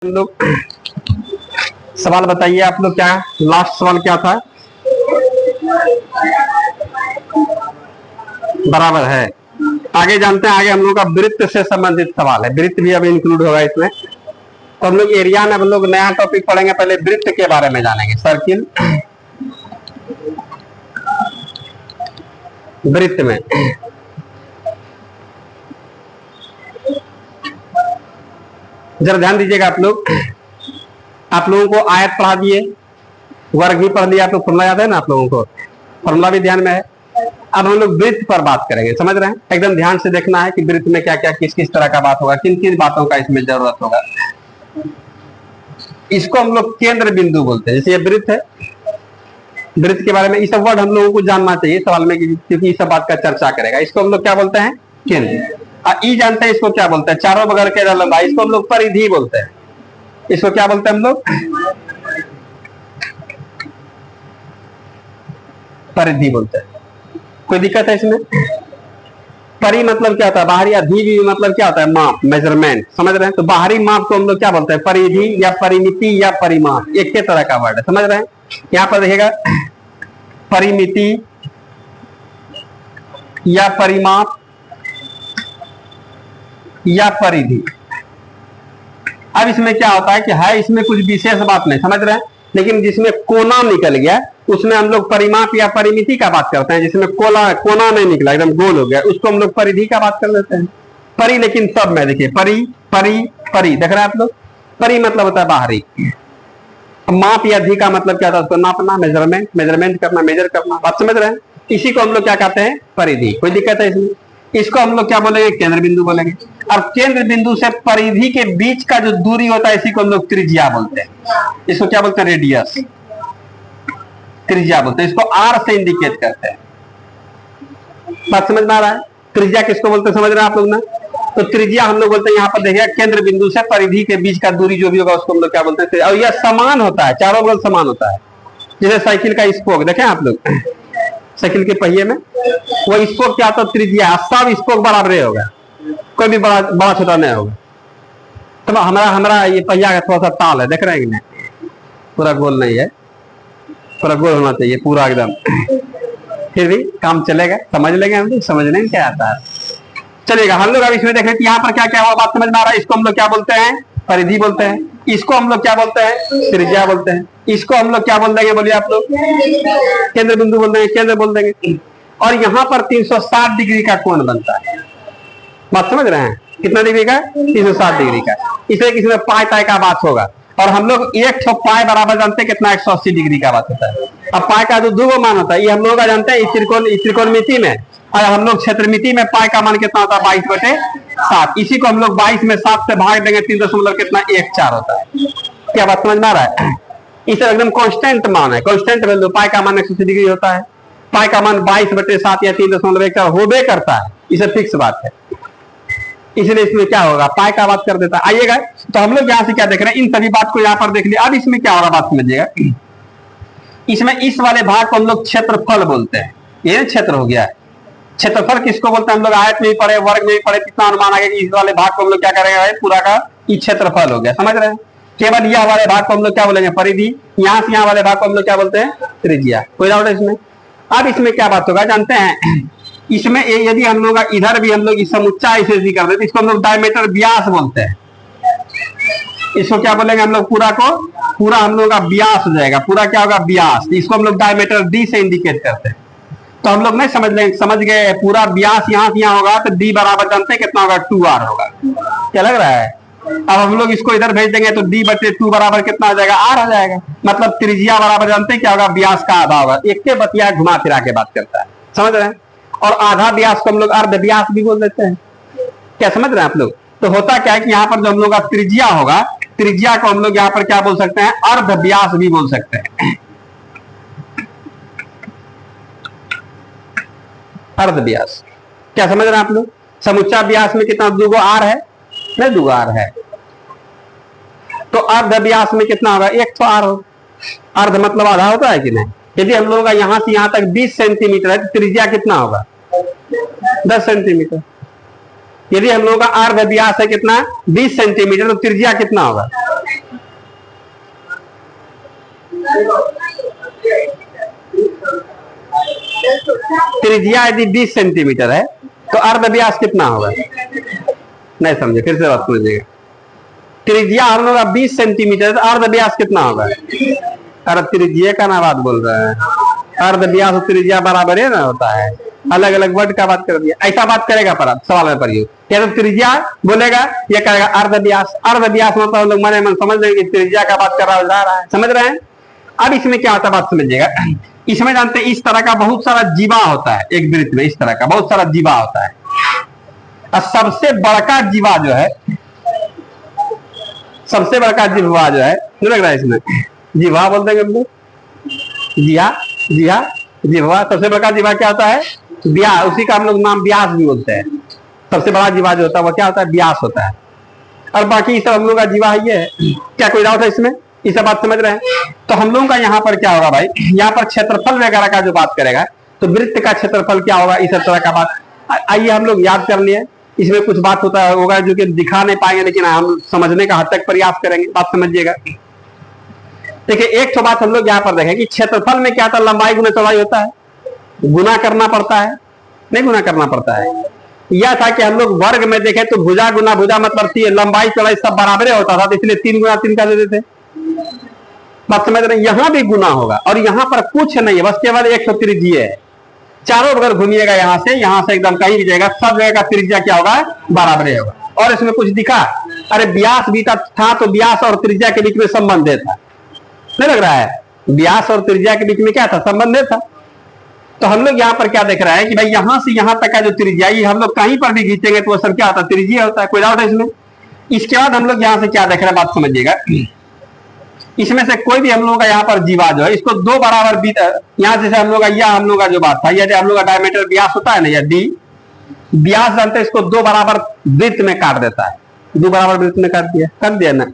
हम लोग सवाल बताइए आप लोग, क्या लास्ट सवाल क्या था? बराबर है। आगे जानते हैं, आगे हम लोग का वृत्त से संबंधित सवाल है। वृत्त भी अब इंक्लूड होगा इसमें। तो हम लोग एरिया में हम लोग नया टॉपिक पढ़ेंगे। पहले वृत्त के बारे में जानेंगे। सर्किल, वृत्त में जरा ध्यान दीजिएगा आप लोगों को आयत पढ़ा दिए, वर्ग भी पढ़ लिया। तो फॉर्मूला याद है ना आप लोगों को? फॉर्मूला भी ध्यान में है। अब हम लोग वृत्त पर बात करेंगे। समझ रहे हैं? एकदम ध्यान से देखना है कि वृत्त में क्या क्या किस किस तरह का बात होगा, किन किन बातों का इसमें जरूरत होगा। इसको हम लोग केंद्र बिंदु बोलते हैं। जैसे ये वृत्त है, वृत्त के बारे में ये सब वर्ड हम लोगों को जानना चाहिए सवाल में, क्योंकि ये सब बात का चर्चा करेगा। इसको हम लोग क्या बोलते हैं? केंद्र। ई जानते हैं इसको क्या बोलते हैं? चारों बगल के लंबाई। इसको हम लोग परिधि बोलते हैं। इसको क्या बोलते हैं हम लोग? परिधि बोलते हैं। कोई दिक्कत है इसमें? परि मतलब क्या होता है? बाहरी। अधि मतलब क्या होता है? माप, मेजरमेंट। समझ रहे हैं? तो बाहरी माप को हम लोग क्या बोलते हैं? परिधि या परिमिति या परिमाप, एक के तरह का वर्ड है। समझ रहे हैं? यहां पर देखिएगा, परिमिति या परिमाप या परिधि। अब इसमें क्या होता है कि है इसमें कुछ विशेष बात नहीं। समझ रहे हैं? लेकिन जिसमें कोना निकल गया उसमें हम लोग परिमाप या परिमिति का बात करते हैं। जिसमें कोना नहीं निकला, एकदम गोल हो गया, उसको हम लोग परिधि का बात कर लेते हैं। परि लेकिन सब में देखिए, परि परि परि, देख रहे हैं आप लोग? परि मतलब होता है बाहरी। माप या धी का मतलब क्या था? उसको नापना, मेजरमेंट, मेजरमेंट करना, मेजर करना। बात समझ रहे हैं? इसी को हम लोग क्या कहते हैं? परिधि। कोई दिक्कत है इसमें? इसको हम लोग क्या बोलेंगे? केंद्र बिंदु बोलेंगे। अब केंद्र बिंदु से परिधि के बीच का जो दूरी होता है इसी को हम लोग त्रिज्या बोलते हैं। इसको क्या बोलते हैं? रेडियस, त्रिज्या बोलते हैं। इसको आर से इंडिकेट करते हैं। बात समझ में आ रहा है? त्रिज्या किसको बोलते हैं? समझ रहे हैं आप लोग ना? तो त्रिज्या हम लोग बोलते हैं, यहाँ पर देखिए, केंद्र बिंदु से परिधि के बीच का दूरी जो भी होगा उसको हम लोग क्या बोलते हैं? और यह समान होता है, चारों बगल समान होता है। जैसे साइकिल का स्पोक देखें आप लोग, साइकिल के पहिए में वो स्पोक क्या होता है? त्रिज्या। सब स्पोक बराबर होगा, कोई भी बड़ा छोटा नहीं होगा। तो हमारा ये पहिया का थोड़ा सा ताल है, देख रहे हैं कि नहीं? पूरा गोल नहीं है, पूरा गोल होना चाहिए, पूरा एकदम। फिर भी काम चलेगा, समझ लेंगे हम लोग। समझने में क्या आता है, चलेगा। हम लोग अब इसमें देखें कि यहाँ पर क्या क्या हुआ, बात समझ में आ रहा है? इसको हम लोग क्या बोलते हैं? परिधि बोलते हैं। इसको हम लोग क्या बोलते हैं? त्रिज्या बोलते हैं। इसको हम लोग क्या बोल देंगे? बोलिए आप लोग? केंद्र बिंदु बोल देंगे, केंद्र बोल देंगे। और यहाँ पर 360 डिग्री का कोण बनता है। बात समझ रहे हैं? कितना डिग्री का? 360 डिग्री का। इसलिए किसी में पाई ताई का बात होगा। और हम लोग एक ठो पाई बराबर जानते हैं कितना? 180 डिग्री का बात होता है। अब पाई का जो दो मान होता है, ये हम लोग जानते हैं इस त्रिकोणमिति में। और हम लोग क्षेत्रमिति में पाई का मान कितना होता है? 22/7। इसी को हम लोग 22 में 7 से भाग देंगे, 3.14 होता है। क्या बात समझ में आ रहा है? इसे एकदम कांस्टेंट मान है, कांस्टेंट वैल्यू। पाई का मान 180 डिग्री होता है। पाई का मान 22/7 या 3.14 होबे करता है। इसे फिक्स बात है, इसलिए इसमें क्या होगा? पाई का बात कर देता है। आइएगा, तो हम लोग यहाँ से क्या देख रहे हैं? इन सभी बात को यहाँ पर देख लिया। अब इसमें क्या होगा बात समझिएगा। इसमें इस वाले भाग को हम लोग क्षेत्रफल बोलते हैं। ये क्षेत्र हो गया। क्षेत्रफल किसको बोलते हैं? हम लोग आयत में भी पढ़े, वर्ग में भी पढ़े, कितना अनुमान आ गया कि इस वाले भाग को हम लोग क्या करेंगे? पूरा का ये क्षेत्रफल हो गया। समझ रहे हैं? केवल यह वाले भाग को हम लोग क्या बोलेंगे? परिधि। यहाँ से यहाँ वाले भाग को हम लोग क्या बोलते हैं? त्रिज्या। कोई डाउट है इसमें? अब इसमें क्या बात होगा जानते हैं? इसमें यदि हम लोग इधर भी हम लोग समुच्चा ऐसे कर देते, इसको हम लोग डायमीटर व्यास बोलते हैं। इसको क्या बोलेंगे हम लोग? पूरा को पूरा हम लोग का व्यास हो जाएगा। पूरा क्या होगा? व्यास। इसको हम लोग डायमीटर डी से इंडिकेट करते हैं। तो हम लोग नहीं समझ गए? पूरा व्यास यहाँ से यहाँ होगा तो डी बराबर जानते हैं कितना होगा? 2r होगा। क्या लग रहा है? अब हम लोग इसको इधर भेज देंगे तो d/2 बराबर कितना हो जाएगा? r हो जाएगा। मतलब त्रिज्या बराबर जानते हैं क्या होगा? व्यास का आधा होगा। एक के बतिया घुमा फिरा के बात करता है। समझ रहे हैं? और आधा व्यास को हम लोग अर्ध व्यास भी बोल देते हैं। क्या समझ रहे हैं आप लोग? तो होता क्या है कि यहाँ पर जो हम लोग का त्रिज्या होगा, त्रिज्या को हम लोग यहाँ पर क्या बोल सकते हैं? अर्ध व्यास भी बोल सकते हैं। अर्ध व्यास। क्या समझ रहे हैं आप लोग? समुच्चा व्यास में कितना? 2 r है, नहीं 2 r है। तो अर्ध व्यास में कितना होगा? 1 तो r हो। अर्ध मतलब आधा होता है कि नहीं? यदि हम लोग का यहाँ से यहाँ तक 20 सेंटीमीटर है तो त्रिज्या कितना होगा? 10 सेंटीमीटर। यदि हम लोग का अर्ध व्यास है कितना? 20 सेंटीमीटर, तो त्रिज्या कितना होगा? त्रिज्या यदि 20 सेंटीमीटर है तो अर्ध व्यास कितना होगा? नहीं समझे, फिर से बात समझिएगा। त्रिज्या हम लोग 20 सेंटीमीटर, तो अर्ध व्यास कितना होगा? अरे त्रिज्या का ना बात बोल रहे हैं, अर्ध व्यास और त्रिज्या बराबर है ना होता है, अलग अलग वर्ड का बात कर दिया। ऐसा बात करेगा पर सवाल में पढ़िए, क्या तो त्रिज्या बोलेगा, ये करेगा अर्ध व्यास। अर्ध व्यास मतलब हम लोग मन समझ लेंगे त्रिज्या का बात कर रहा है, समझ रहे हैं। अब इसमें क्या होता है बात समझिएगा। इसमें जानते हैं इस तरह का बहुत सारा जीवा होता है, एक वृत्त में इस तरह का बहुत सारा जीवा होता है, और सबसे बड़का जीवा जो है, सबसे बड़का जिह्वा जो है, लग रहा है इसमें जिह्वा बोल देंगे हम लोग, जिह्वा। सबसे बड़का जिह्वा क्या होता है? व्यास। उसी का हम लोग नाम व्यास भी बोलते हैं। सबसे बड़ा जीवा जो होता है वो क्या होता है? व्यास होता है। और बाकी सब हम लोग का जीवा है ये है। क्या कोई डाउट है इसमें? ये सब बात समझ रहे हैं। तो हम लोगों का यहाँ पर क्या होगा भाई, यहाँ पर क्षेत्रफल वगैरह का जो बात करेगा, तो वृत्त का क्षेत्रफल क्या होगा, इस तरह का बात आइए हम लोग याद कर लिए। इसमें कुछ बात होगा जो कि दिखा नहीं पाएंगे, लेकिन हम समझने का हद तक प्रयास करेंगे, बात समझिएगा। देखिए एक तो बात हम लोग यहाँ पर देखें कि क्षेत्रफल में क्या था, लंबाई गुना चौड़ाई होता है, गुना करना पड़ता है, नहीं गुना करना पड़ता है। यह था कि हम लोग वर्ग में देखें तो भुजा गुना भुजा मतलब लंबाई चौड़ाई सब बराबर होता था, तो इसलिए 3 गुना 3 का दे देते। बात समझ रहे हैं। यहाँ भी गुना होगा, और यहाँ पर कुछ नहीं है, बस केवल एक त्रिज्या है। चारों बगल घूमिएगा, यहाँ से एकदम कहीं भी जाएगा, सब जगह का त्रिज्या क्या होगा? बराबर होगा। और इसमें कुछ दिखा? अरे व्यास भी था, तो व्यास और त्रिज्या के बीच में संबंध था, नहीं लग रहा है? व्यास और त्रिज्या के बीच में क्या था? संबंध था। तो हम लोग यहाँ पर क्या देख रहे हैं कि भाई यहाँ से यहाँ तक का जो त्रिज्या, हम लोग कहीं पर भी खींचेंगे तो वो सब क्या होता है? त्रिज्या होता है। कोई डाउट है इसमें? इसके बाद हम लोग यहाँ से क्या देख रहे हैं, बात समझिएगा। इसमें से कोई भी हम लोगों का यहाँ पर जीवा जो है, इसको 2 बराबर यहाँ जैसे हम लोग का जो बात था, यदि हम लोग का डायमीटर व्यास होता है ना, या डी व्यास जानते हैं, इसको 2 बराबर वृत्त में काट देता है। 2 बराबर वृत्त में काट दिया ना,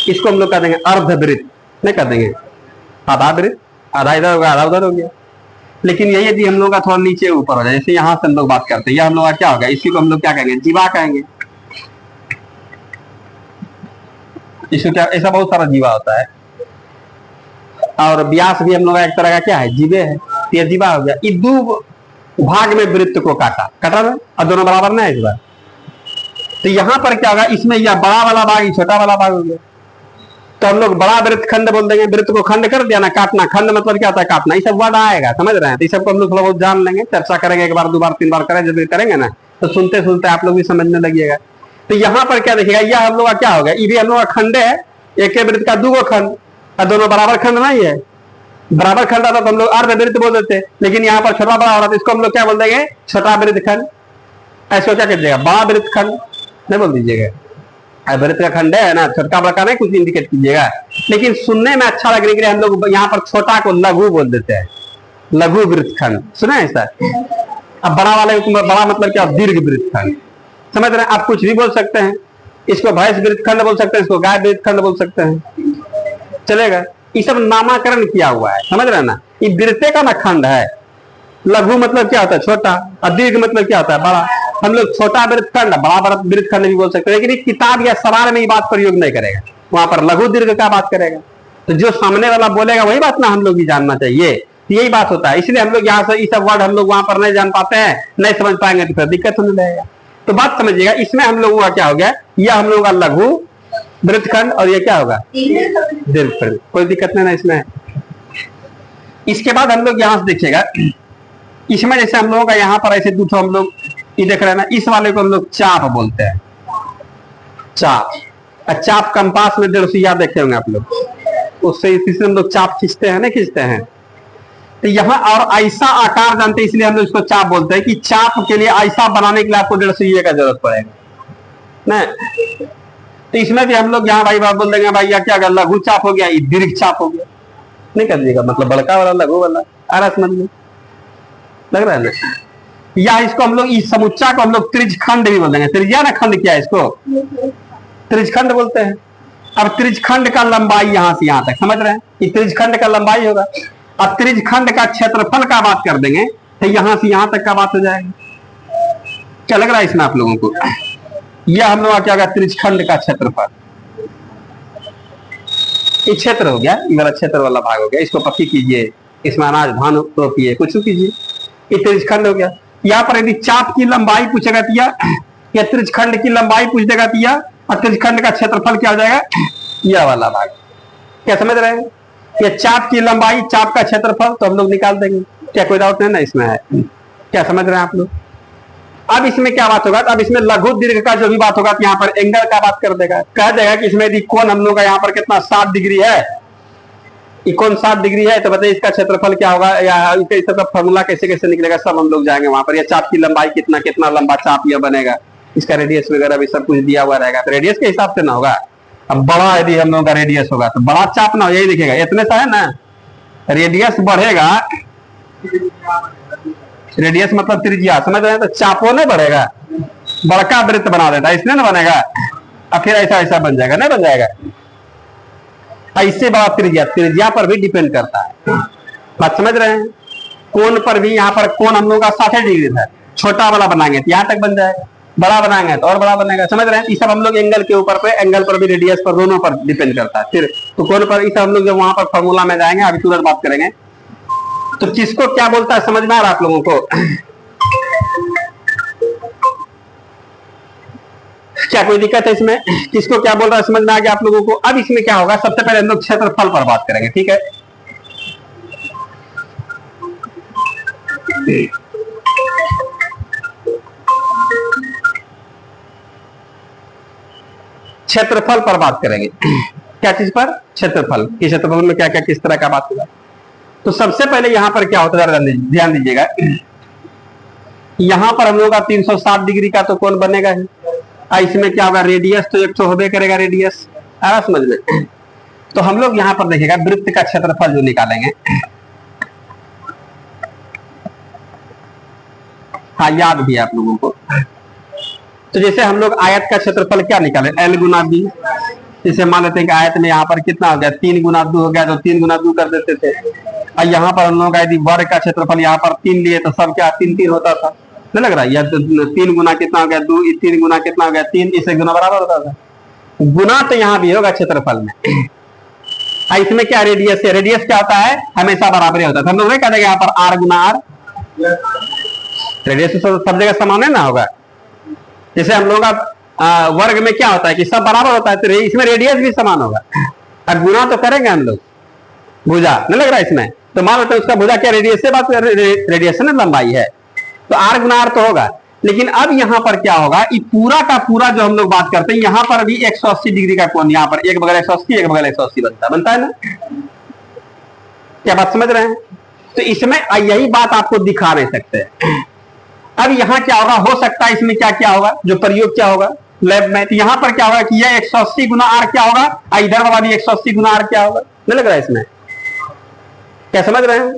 इसको हम लोग कर देंगे अर्धवृत्त, नहीं कर देंगे आधा वृत्त, आधा इधर हो गया आधा उधर हो गया। लेकिन यही यदि हम लोग का थोड़ा नीचे ऊपर हो जाए, जैसे यहाँ से हम लोग बात करते हैं, यह हम लोग का क्या होगा, इसी को हम लोग क्या कहेंगे? जीवा कहेंगे। इसको क्या, ऐसा बहुत सारा जीवा होता है। और व्यास भी हम लोग एक तरह का क्या है? जीवे है। ये जीवा हो गया। ये 2 भाग में वृत्त को काटा ना, और दोनों बराबर ना है इस बार। तो यहाँ पर क्या होगा, इसमें यह बड़ा वाला भाग छोटा वाला भाग हो गया, तो हम लोग बड़ा वृत्त खंड बोल देंगे। वृत्त को खंड कर दिया ना, काटना। खंड मतलब क्या होता है? काटना। ये सब वर्ड आएगा, समझ रहे हैं? तो इस सबको हम लोग थोड़ा बहुत जान लेंगे, चर्चा करेंगे, 1 बार 2 बार 3 बार करें, जब करेंगे ना तो सुनते सुनते आप लोग भी समझने लगिएगा। तो यहाँ पर क्या देखिएगा, यह हम लोग का क्या होगा, ये भी हम लोग का खंड है, एक वृत्त का 2 खंड, और दोनों बराबर खंड नहीं है। बराबर खंड आता तो हम लोग अर्ध वृत्त बोल देते, लेकिन यहाँ पर छोटा बड़ा हो रहा था, इसको हम लोग क्या बोल देंगे? छोटा वृत्त खंड। ऐसे क्या करिएगा? बड़ा वृत्त खंड नहीं बोल दीजिएगा। वृत्त का खंड है ना, छोटा बड़ा का नहीं कुछ इंडिकेट कीजिएगा, लेकिन सुनने में अच्छा लगने के लिए हम लोग यहाँ पर छोटा को लघु बोल देते हैं, लघु वृत्त खंड। सुना है ऐसा? अब बड़ा वाले बड़ा मतलब क्या? दीर्घ वृत्त खंड। समझ रहे हैं? आप कुछ भी बोल सकते हैं, इसको भैंस वृत्त खंड बोल सकते हैं, इसको गाय वृत्त खंड बोल सकते हैं, चलेगा। ये सब नामाकरण किया हुआ है, समझ रहे हैं ना? ये वृत्ते का ना खंड है। लघु मतलब क्या होता है? छोटा। और दीर्घ मतलब क्या होता है? बड़ा। हम लोग छोटा वृत्त खंड, बड़ा वृत्त खंड भी बोल सकते हैं, लेकिन किताब या सवाल में ये बात प्रयोग नहीं करेगा, वहां पर लघु दीर्घ का बात करेगा। तो जो सामने वाला बोलेगा वही बात ना हम लोग भी जानना चाहिए, यही बात होता है। इसलिए हम लोग यहाँ से ये सब वर्ड हम लोग वहां पर नहीं जान पाते हैं, नहीं समझ पाएंगे तो फिर दिक्कत होने लगेगा। तो बात समझिएगा, इसमें हम लोगों का क्या हो गया, यह हम लोगों का लघु वृत्तखंड, और ये क्या होगा? दीर्घखंड। कोई दिक्कत नहीं ना इसमें। इसके बाद हम लोग यहाँ से देखिएगा, इसमें जैसे हम लोगों का यहाँ पर ऐसे 2 हम लोग ये देख रहे हैं ना, इस वाले को हम लोग चाप बोलते हैं, चाप। चाप कंपास में 1.5 सुइया देखे होंगे आप लोग, उससे इसी हम लोग चाप खींचते हैं ना, खींचते हैं। तो यहाँ और ऐसा आकार जानते हैं, इसलिए हम लोग इसको चाप बोलते हैं कि चाप के लिए ऐसा बनाने के लिए आपको 1.5 सुइये का जरूरत पड़ेगा ना। तो इसमें भी हम लोग यहाँ भाई बात बोल देंगे, भाई या क्या लघु चाप हो गया, ये दीर्घ चाप हो गया, नहीं कर दिएगा, मतलब बड़का वाला लघु वाला आ रहा समझ में, लग रहा है ना? या इसको हम लोग इस समुच्चा को हम लोग त्रिज्यखंड भी बोल देंगे। त्रिज्या ना खंड क्या है, इसको त्रिज्यखंड बोलते हैं। अब त्रिज्यखंड का लंबाई यहाँ से यहाँ तक, समझ रहे हैं? ये त्रिज्यखंड का लंबाई होगा। अब त्रिज्यखंड का क्षेत्रफल का बात कर देंगे तो यहाँ से यहाँ तक का बात हो जाएगी। क्या लग रहा है इसमें आप लोगों को? यह हम लोग क्या होगा? त्रिज्यखंड का क्षेत्रफल। ये क्षेत्र हो गया, ये वाला क्षेत्र वाला भाग हो गया, इसको पक्की कीजिए, इसमें अनाज धान रोपिए, कुछ कीजिए। ये त्रिज्यखंड हो गया। यहाँ पर यदि चाप की लंबाई पूछेगा दिया, या त्रिज्यखंड की लंबाई पूछ देगा दिया, और त्रिज्यखंड का क्षेत्रफल क्या हो जाएगा, यह वाला भाग। क्या समझ रहे हैं? ये चाप की लंबाई, चाप का क्षेत्रफल तो हम लोग निकाल देंगे। क्या कोई डाउट नहीं ना इसमें है? क्या समझ रहे हैं आप लोग? अब इसमें क्या बात होगा, अब इसमें लघु दीर्घ का जो भी बात होगा तो यहाँ पर एंगल का बात कर देगा, कह देगा कि इसमें यदि कोण हम लोग का यहाँ पर कितना 60 डिग्री है, ये कोण 60 डिग्री है, तो बताइए इसका क्षेत्रफल क्या होगा, या इसका फॉर्मूला कैसे कैसे निकलेगा, सब हम लोग जाएंगे वहां पर। या चाप की लंबाई कितना कितना लंबा चाप यह बनेगा, इसका रेडियस वगैरह भी सब कुछ दिया हुआ रहेगा, तो रेडियस के हिसाब से ना होगा। अब बड़ा यदि हम लोग का रेडियस होगा तो बड़ा चाप ना हो, यही दिखेगा, इतने सा है ना, रेडियस बढ़ेगा, रेडियस मतलब त्रिज्या, समझ रहे हैं? तो चापो नहीं बढ़ेगा, बड़का वृत्त बना देता है, इसलिए ना बनेगा, और फिर ऐसा ऐसा बन जाएगा, नहीं बन जाएगा। इससे बड़ा त्रिज्या, त्रिज्या पर भी डिपेंड करता है, बात समझ रहे हैं? कोण पर भी, यहाँ पर कोण हम लोग का 60 डिग्री था, छोटा वाला बनाएंगे तो यहाँ तक बन जाएगा, बड़ा बनाएंगे तो और बड़ा बनेगा, समझ रहे हैं? ये सब हम लोग एंगल के ऊपर पे, एंगल पर भी, रेडियस पर, दोनों पर डिपेंड करता है। फिर तो कोण पर, इस हम लोग जब वहां पर फॉर्मूला में जाएंगे, अभी तुरंत बात करेंगे। तो किसको क्या बोलता है समझ में आ रहा है आप लोगों को? क्या कोई दिक्कत है इसमें? किसको क्या बोल रहा है समझ में आ गया आप लोगों को? अब इसमें क्या होगा, सबसे पहले हम लोग क्षेत्रफल पर बात करेंगे, ठीक है? क्षेत्रफल पर बात करेंगे। क्या चीज पर? क्षेत्रफल। कि क्षेत्रफल में क्या क्या किस तरह का बात होगा। तो सबसे पहले यहां पर क्या होता है, ध्यान दीजिएगा, यहां पर हम लोग का 360 डिग्री का तो कोण बनेगा ही, इसमें क्या होगा, रेडियस तो एक तो होबे करेगा, रेडियस आ रहा समझ में? तो हम लोग यहां पर देखिएगा वृत्त का क्षेत्रफल जो निकालेंगे, हाँ याद भी है आप लोगों को। तो जैसे हम लोग आयत का क्षेत्रफल क्या निकाले, L गुना बी। जैसे मान लेते हैं कि आयत में यहाँ पर कितना हो गया, 3 गुना 2 हो गया, तो 3 गुना 2 कर देते थे। और यहाँ पर हम लोग यदि वर्ग का क्षेत्रफल यहाँ पर 3 लिए तो सब क्या 3 3 होता था, नहीं लग रहा? या 3 गुना कितना हो गया 2, 3 गुना कितना हो गया 3, इसे गुना बराबर होता था। गुना तो यहाँ भी होगा क्षेत्रफल में। इसमें क्या रेडियस है, रेडियस क्या होता है, हमेशा बराबर होता है। हम लोग नहीं कहते यहाँ पर r गुना r, रेडियस सब जगह समान है ना होगा। जैसे हम लोग का वर्ग में क्या होता है कि सब बराबर होता है, तो इसमें रेडियस भी समान होगा। और गुना तो करेंगे हम लोग, भुजा नहीं लग रहा है इसमें, तो मान लेते हैं उसका भुजा क्या रेडियस से बात, रेडियस से ना लंबाई है, तो r गुना r तो होगा। लेकिन अब यहाँ पर क्या होगा, ये पूरा का पूरा जो हम लोग बात करते हैं, यहाँ पर भी 180 डिग्री का कोण, यहाँ पर एक बगल 180 एक बगल 180 बनता है ना? क्या बात समझ रहे हैं? तो इसमें यही बात आपको दिखा नहीं सकते। अब यहाँ क्या होगा, हो सकता है इसमें क्या क्या होगा, जो प्रयोग क्या होगा लैब में, तो यहाँ पर क्या होगा कि यह 180 गुना r क्या होगा, इधर वाला भी 180 गुना r क्या होगा, नहीं लग रहा है इसमें? क्या समझ रहे हैं?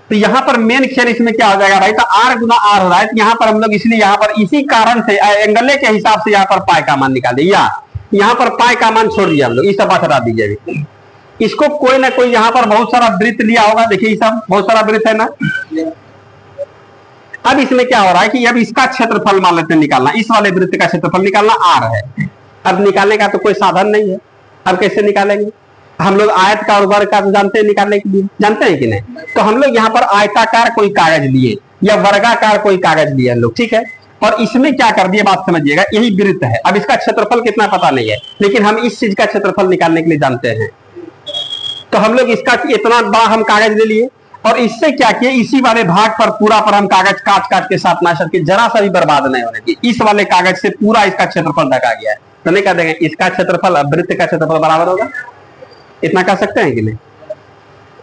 तो यहाँ पर मेन खेल इसमें क्या हो जाएगा भाई, तो r गुना r हो रहा है, तो यहाँ पर हम लोग इसलिए यहाँ पर इसी कारण से एंगले के हिसाब से यहाँ पर पाई का मान निकाल दिया, यहाँ पर पाई का मान छोड़ दिया हम लोग, इस सब बात हटा दीजिए। इसको कोई ना कोई यहाँ पर बहुत सारा वृत्त लिया होगा, देखिए सब बहुत सारा वृत्त है ना। अब इसमें क्या हो रहा है कि अब इसका क्षेत्रफल मान लेते हैं निकालना, इस वाले वृत्त का क्षेत्रफल निकालना r है। अब निकालने का तो कोई साधन नहीं है, अब कैसे निकालेंगे? हम लोग आयत का और वर्ग का तो जानते हैं निकालने के लिए, जानते हैं कि नहीं? तो हम लोग यहाँ पर आयताकार कोई कागज लिए या वर्गाकार कोई कागज लिए हम लोग, ठीक है, और इसमें क्या कर दिए बात समझिएगा, यही वृत्त है। अब इसका क्षेत्रफल कितना पता नहीं है, लेकिन हम इस चीज का क्षेत्रफल निकालने के लिए जानते हैं। तो हम लोग इसका इतना बड़ा हम कागज ले लिए, और इससे क्या किए, इसी वाले भाग पर पूरा पर हम कागज काट काट के साथ ना कि जरा सा भी बर्बाद नहीं होने दिए, इस वाले कागज से पूरा इसका क्षेत्रफल ढका गया है। तो नहीं कह देंगे इसका क्षेत्रफल वृत्त का क्षेत्रफल बराबर होगा, इतना कह सकते हैं कि नहीं?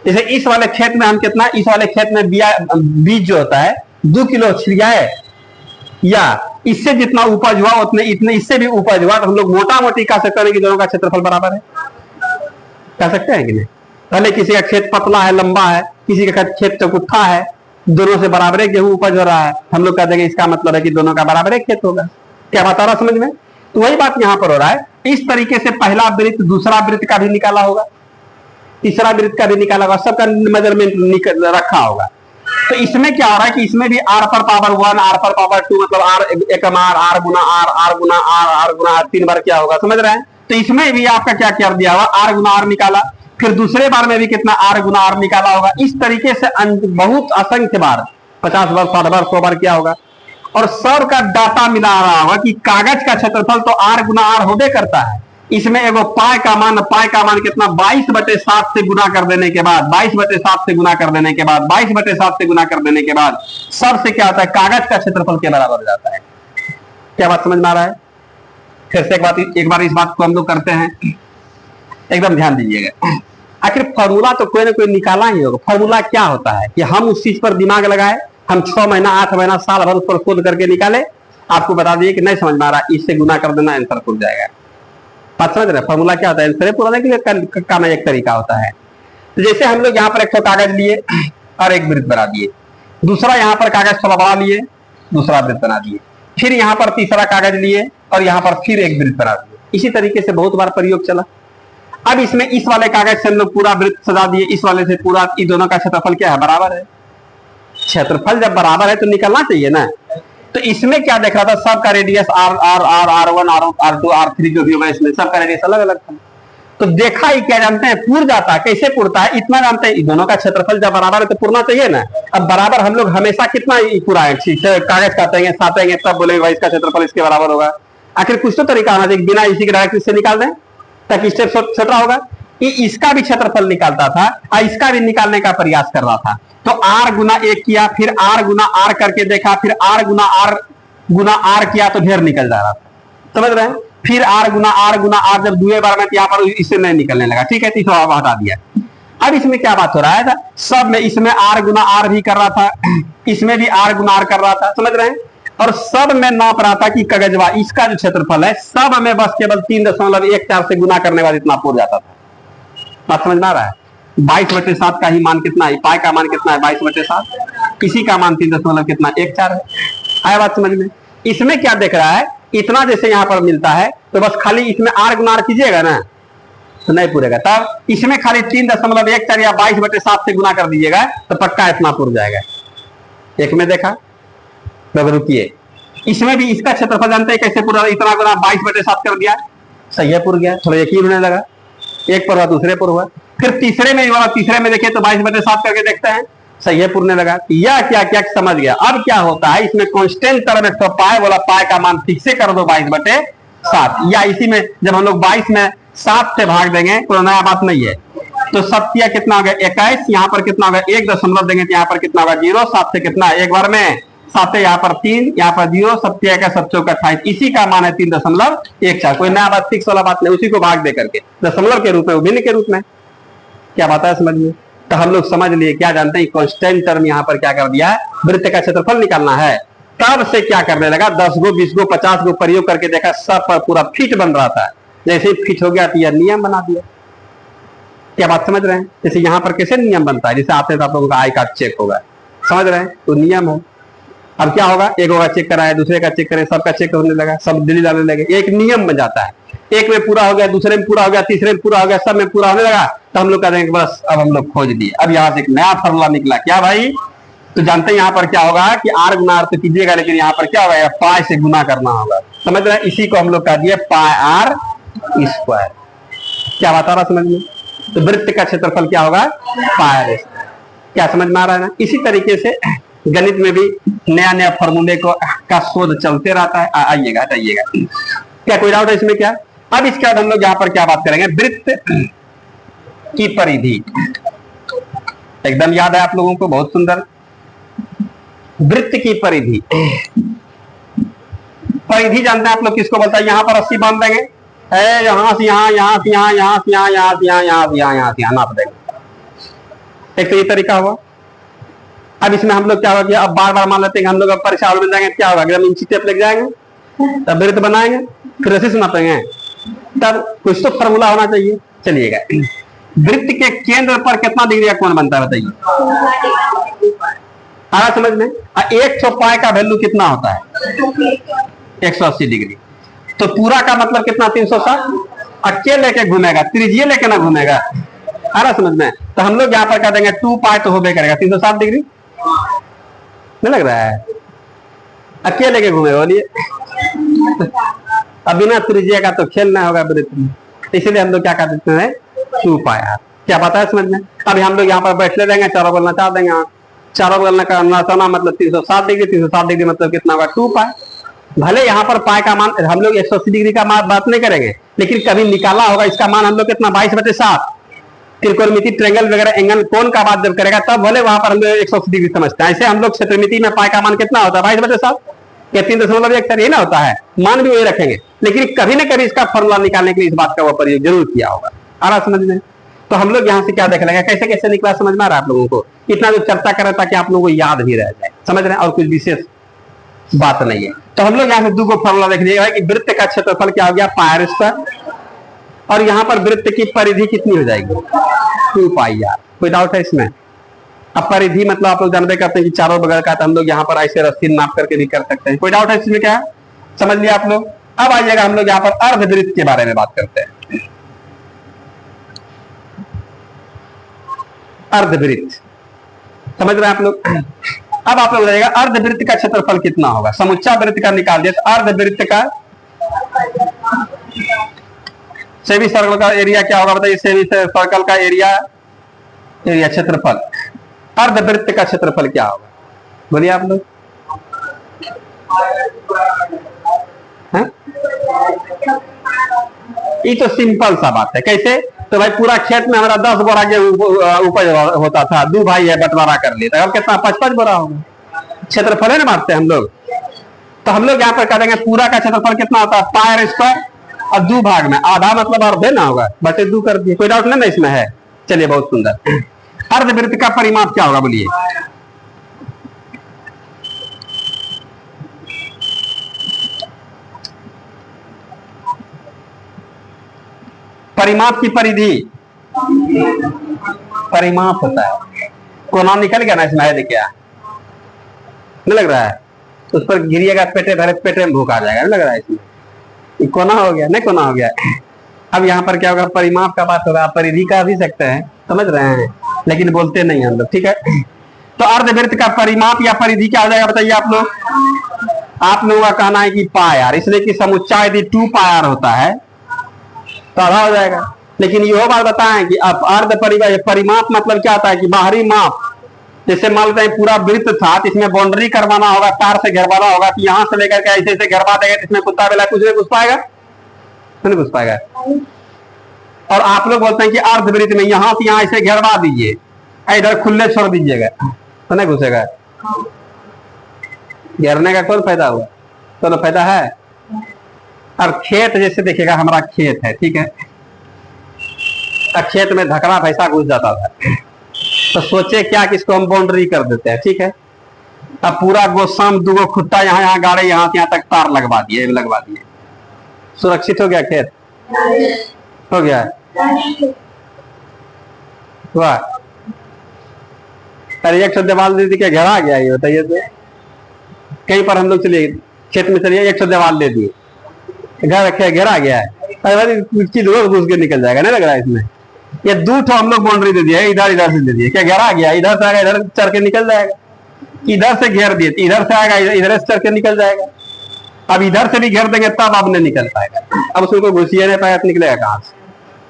जैसे इस वाले खेत में हम कितना, इस वाले खेत में बीज जो होता है 2 किलो छिड़ियाए, या इससे जितना उपज हुआ उतने इतने इससे भी उपज हुआ, तो हम लोग मोटा मोटी कह सकते हैं कि दोनों का क्षेत्रफल बराबर है, कह सकते हैं कि नहीं? पहले किसी का खेत पतला है लंबा है, किसी का खेत चौकुट्ठा है, दोनों से बराबर है गेहूं उपज हो रहा है, हम लोग कह देंगे इसका मतलब है कि दोनों का बराबर है खेत होगा। क्या बता रहा समझ में? तो वही बात यहां पर हो रहा है। इस तरीके से पहला वृत्त दूसरा वृत्त का भी निकाला होगा, तीसरा वृत्त का भी निकाला होगा, सबका मेजरमेंट रखा होगा। तो इसमें क्या हो रहा है कि इसमें भी r पर पावर 1 r पर पावर 2 मतलब r एकम r गुना r गुना r 3 बार क्या होगा, समझ रहे हैं? तो इसमें भी आपका क्या कर दिया हुआ, r गुना r निकाला, फिर दूसरे बार में भी कितना आर गुना आर निकाला होगा। इस तरीके से बहुत असंख्य बार 50 बार 60 बार 100 बार क्या होगा। और सर का डाटा मिला रहा होगा कि कागज का क्षेत्रफल तो आर गुना आर होबे करता है। इसमें एगो पाई का मान कितना 22/7 से गुना कर देने के बाद 22/7 से गुना कर देने के बाद 22/7 से गुना कर देने के बाद सब से क्या होता है, कागज का क्षेत्रफल के बराबर हो जाता है। क्या बात समझ में आ रहा है? फिर से एक बार इस बात को हम लोग करते हैं, एकदम ध्यान दीजिएगा। आखिर फॉर्मूला तो कोई ना कोई निकाला ही होगा। फॉर्मूला क्या होता है कि हम उस चीज पर दिमाग लगाए, हम 6 महीना 8 महीना साल भर उस पर खोद करके निकाले, आपको बता दिए कि नहीं समझ में आ रहा, इससे गुना कर देना आंसर खुल जाएगा। बात समझ रहे? फॉर्मूला क्या होता है, आंसर पुराने के लिए का एक तरीका होता है। तो जैसे हम लोग यहाँ पर एक तो कागज लिए और एक वृत्त बना दिए, दूसरा यहाँ पर कागज थोड़ा बड़ा लिए, दूसरा वृत्त बना दिए, फिर यहाँ पर तीसरा कागज लिए और यहाँ पर फिर एक वृत्त बना दिए। इसी तरीके से बहुत बार प्रयोग चला। अब इसमें इस वाले कागज से हम लोग पूरा वृत्त सजा दिए, इस वाले से पूरा। इन दोनों का क्षेत्रफल क्या है, बराबर है। क्षेत्रफल जब बराबर है तो निकलना चाहिए ना। तो इसमें क्या देख रहा था, सबका रेडियस R1 R2 R3 जो भी होगा, इसमें सबका रेडियस अलग अलग था। तो देखा ही क्या जानते हैं, पुर जाता है। कैसे पुरता है इतना जानते हैं, दोनों का क्षेत्रफल जब बराबर है तो पुरना चाहिए ना। अब बराबर हम लोग हमेशा कितना पुराएं, कागज काटेंगे साटेंगे तब बोलेंगे भाई इसका क्षेत्रफल इसके बराबर होगा। आखिर कुछ तो तरीका आना चाहिए, बिना इसी के डायरेक्ट इससे निकाल दें ताकि स्टेप छोटा होगा। इसका भी क्षेत्रफल निकालता था और इसका भी निकालने का प्रयास कर रहा था। तो R गुना 1 किया, फिर R गुना R करके देखा, फिर R गुना R किया तो ढेर निकल जा रहा था। समझ रहे हैं? फिर R गुना R जब दुए बार में यहाँ पर इससे नहीं निकलने लगा, ठीक है, तो इसको हटा दिया। अब इसमें क्या बात हो रहा है, सब में इसमें R गुना R भी कर रहा था, इसमें भी R गुना R कर रहा था। समझ रहे हैं? और सब में नाप रहा था कि कागजवा इसका जो क्षेत्रफल है सब में बस केवल 3.14 से गुना करने बाद इतना पूर जाता था। बात समझ में आ रहा है? 22/7 का ही मान कितना है, पाई का मान कितना है 22/7, इसी का मान 3.14 है। आया बात समझ में? इसमें क्या देख रहा है, इतना जैसे यहाँ पर मिलता है तो बस खाली इसमें R गुना R कीजिएगा ना तो नहीं पूरेगा। तब इसमें खाली 3.14 या 22/7 से गुना कर दीजिएगा तो पक्का इतना पूर जाएगा। एक में देखा, तो रुकिए, इसमें भी इसका क्षेत्रफल जानते हैं कैसे पूरा, इतना गुना 22/7 कर दिया, सही है, पूर गया। थोड़ा यकीन होने लगा, एक पर हुआ दूसरे पर हुआ, फिर तीसरे में देखिए तो 22/7 करके देखते हैं, सही है, पुरने लगा। यह क्या समझ गया। अब क्या होता है, इसमें कांस्टेंट टर्म एक पाए बोला, पाए का मान ठीक से कर दो 22/7, या इसी में जब हम लोग 22 में 7 से भाग देंगे कोई नया बात नहीं है। तो 7 कितना हो गया 21, यहाँ पर कितना होगा 1 दशमलव देंगे तो यहाँ पर कितना होगा 0, 7 से कितना एक बार में 7 यहाँ पर 3, यहाँ पर 0, 7 का 7 चौका 28, इसी का मान है 3.14। कोई नया बात फिक्स वाला बात नहीं, उसी को भाग दे करके दशमलव के रूप में, भिन्न के रूप में। क्या बात है समझ में? तो हम लोग समझ लिए, क्या जानते हैं, कांस्टेंट टर्म यहाँ पर क्या कर दिया है, वृत्त का क्षेत्रफल निकालना है। तब से क्या करने लगा, 10 गो 20 गो 50 गो प्रयोग करके देखा, सब पर पूरा फिट बन रहा था। जैसे ही फिट हो गया तो यह नियम बना दिया। क्या बात समझ रहे हैं? जैसे यहाँ पर कैसे नियम बनता है, जैसे आते हैं तो आप लोगों का आई कार्ड चेक होगा, समझ रहे हैं, तो नियम है। अब क्या होगा, एक होगा चेक कराया, दूसरे का चेक करे, सबका चेक होने लगा, सब दिल्ली लाने लगे, एक नियम बन जाता है। एक में पूरा हो गया, दूसरे में पूरा हो गया, तीसरे में पूरा हो गया, सब में पूरा होने लगा, तो हम लोग कह देंगे बस अब हम लोग खोज दिए। अब यहाँ से एक नया फॉर्मूला निकला, क्या भाई, तो जानते हैं यहाँ पर क्या होगा कि R गुना R तो कीजिएगा, लेकिन यहाँ पर क्या होगा, पाई से गुना करना होगा। समझ रहे हैं? इसी को हम लोग कह दिए पाई R स्क्वायर। क्या बता रहा समझ में? तो वृत्त का क्षेत्रफल क्या होगा, पाई R। क्या समझ में आ रहा है ना? इसी तरीके से गणित में भी नया नया फॉर्मूले का शोध चलते रहता है। आइएगा, हटाइएगा। क्या कोई डाउट है इसमें? क्या अब इसके बाद हम लोग यहाँ पर क्या बात करेंगे, वृत्त की परिधि। एकदम याद है आप लोगों को, बहुत सुंदर। वृत्त की परिधि, परिधि जानते हैं आप लोग किसको बोलता है? यहाँ पर 80 बांध देंगे, यहाँ से यहाँ, यहाँ से यहाँ, यहाँ से यहाँ, यहाँ से यहाँ, यहाँ से यहाँ, यहाँ से यहाँ नाप देंगे। एक तो ये तरीका हुआ। अब इसमें हम लोग क्या होगा कि अब बार बार मान लेते हैं हम लोग अब परीक्षा में जाएंगे, क्या होगा, एकदम इंची टेप लेके जाएंगे, तब वृत्त बनाएंगे, फिर रस्सी से नापेंगे, तब कुछ तो फॉर्मूला होना चाहिए। चलिएगा, वृत्त के केंद्र पर कितना डिग्री का कोण बनता है बताइए, आ समझ में? 100 पाई का वैल्यू कितना होता है, 180 डिग्री। तो पूरा का मतलब कितना, 360। अकेले लेके घूमेगा, त्रिज्यीय लेके ना घूमेगा, आ रहा समझ में? तो हम लोग यहाँ पर कर देंगे 2 पाई तो होबे करेगा 360 डिग्री, नहीं लग रहा है? अकेले लेके घूमेगा, बोलिए। अब बिना त्रिज्या का तो खेल ना होगा वृत्त में, इसलिए हम लोग क्या कर देते हैं 2 पाई R। क्या पता है समझ में? अभी हम लोग यहाँ पर बैठले रहेंगे, चारों बगल नचा देंगे। चारों बगल नचाना मतलब 360 डिग्री, 360 डिग्री मतलब कितना होगा 2 पाई। भले यहाँ पर पाई का मान हम लोग 180 डिग्री का मान बात नहीं करेंगे, लेकिन कभी निकाला होगा इसका मान हम लोग कितना 22/7। त्रिकोणमिति ट्रेंगल वगैरह एंगल कोण का बात जब करेगा तब भले वहां पर हम लोग 180 डिग्री समझते हैं। ऐसे हम लोग क्षेत्रमिति में पाई का मान कितना होता है 22/7 या 3.1 ये ना होता है, मान भी वही रखेंगे। लेकिन कभी ना कभी इसका फॉर्मूला निकालने के लिए इस बात का वो प्रयोग जरूर किया होगा। आ रहा समझ में? तो हम लोग यहाँ से क्या देख लेंगे, कैसे कैसे निकला समझ में आ रहा है आप लोगों को? इतना जो चर्चा करें ताकि आप लोगों को याद भी रह जाए, समझ रहे हैं? और कुछ विशेष बात नहीं है। तो हम लोग यहाँ से 2 फॉर्मूला देख लिया कि वृत्त का क्षेत्रफल क्या हो गया पाई स्क्वायर, और यहाँ पर वृत्त की परिधि कितनी हो जाएगी 2 पाई आर। कोई डाउट है इसमें? अब परिधि मतलब आप लोग जानते करते हैं कि चारों बगल का, तो हम लोग यहाँ पर ऐसे रस्सी नाप करके भी कर सकते हैं। कोई डाउट है इसमें? क्या समझ लिया आप लोग? अब आइएगा हम लोग यहाँ पर अर्धवृत्त के बारे में बात करते हैं। अर्धवृत्त समझ रहे हैं आप लोग? अब आप लोग जाइएगा अर्धवृत्त का क्षेत्रफल कितना होगा, समुच्चा वृत्त का निकाल दिया, तो अर्धवृत्त का सेमी सर्कल का एरिया क्या होगा बताइए? सेमी सर्कल का एरिया क्षेत्रफल, अर्धवृत्त का क्षेत्रफल क्या होगा बोलिए आप लोग? ये तो सिंपल सा बात है। कैसे? तो भाई पूरा खेत में हमारा 10 बोरा गेहूं उपज होता था, 2 भाई है बंटवारा कर लेता, अब कितना 5-5 बोरा होगा। क्षेत्रफल है ना मारते हैं हम लोग। तो हम लोग यहाँ पर करेंगे पूरा का क्षेत्रफल कितना होता है पाई स्क्वायर, और 2 भाग में आधा मतलब अर्धे ना होगा, बटे 2 कर दिए। कोई डाउट नहीं ना इसमें है? चलिए बहुत सुंदर। अर्धवृत्त का परिमाप क्या होगा बोलिए? परिमाप की परिधि, परिमाप होता है। कोना निकल गया ना इसमें, है क्या नहीं लग रहा है? उस पर गिरिएगा पेटे भरे, पेटे में भूख आ जाएगा, नहीं लग रहा है इसमें? कोना हो गया, नहीं कोना हो गया। अब यहाँ पर क्या होगा, परिमाप का बात होगा, परिधि का भी सकते हैं, समझ रहे हैं, लेकिन बोलते नहीं हम लोग, ठीक है। तो अर्धवृत्त का परिमाप या परिधि क्या हो जाएगा बताइए आप लोग? आप लोगों का कहना है कि पाई आर, इसलिए कि समुच्चा यदि 2 पाई आर होता है तो आधा हो जाएगा। लेकिन यह बात बताएं कि अब अर्ध परिमाप मतलब क्या होता है कि बाहरी माप, जैसे मान लेते हैं पूरा वृत्त था तो इसमें बाउंड्री करवाना होगा, तार से घेरवाना होगा, कि यहां से लेकर के ऐसे ऐसे घेरवा देगा, इसमें कुत्ता बिल्ला कुछ नहीं घुस पाएगा, नहीं घुस पाएगा। और आप लोग बोलते हैं कि अर्धवृत्त में यहां से यहां ऐसे घेरवा दीजिए, इधर खुले छोड़ दीजिएगा तो नहीं घुसेगा। घेरने का कौन फायदा हुआ? तो फायदा है। और खेत जैसे देखिएगा, हमारा खेत है, ठीक है, खेत में धकड़ा पैसा घुस जाता था, तो सोचे क्या कि इसको हम बाउंड्री कर देते हैं, ठीक है। अब पूरा गोसाम 2 खुट्टा यहाँ यहाँ गाड़े, यहाँ से यहाँ तक तार लगवा दिए, सुरक्षित हो गया खेत, हो गया वाह। अरे एक दीवार दे दी क्या घेरा गया ये बताइए? तो कहीं पर हम लोग चलिए खेत में चलिए, 100 दीवार दे दिए, घर रखे घेरा गया है, रोज घुस के निकल जाएगा, नहीं लग रहा है इसमें? ये 2 ठो हम लोग बाउंड्री दे दिया, इधर इधर से दे दिए, क्या घेरा गया, इधर से आएगा इधर चढ़ के निकल जाएगा, इधर से घेर दिए इधर से आएगा इधर से चढ़ के निकल जाएगा। अब इधर से भी घेर देंगे तब अब नहीं निकल पाएगा, अब उसमें कोई घुसिए नहीं पाएगा तो निकलेगा कहां से?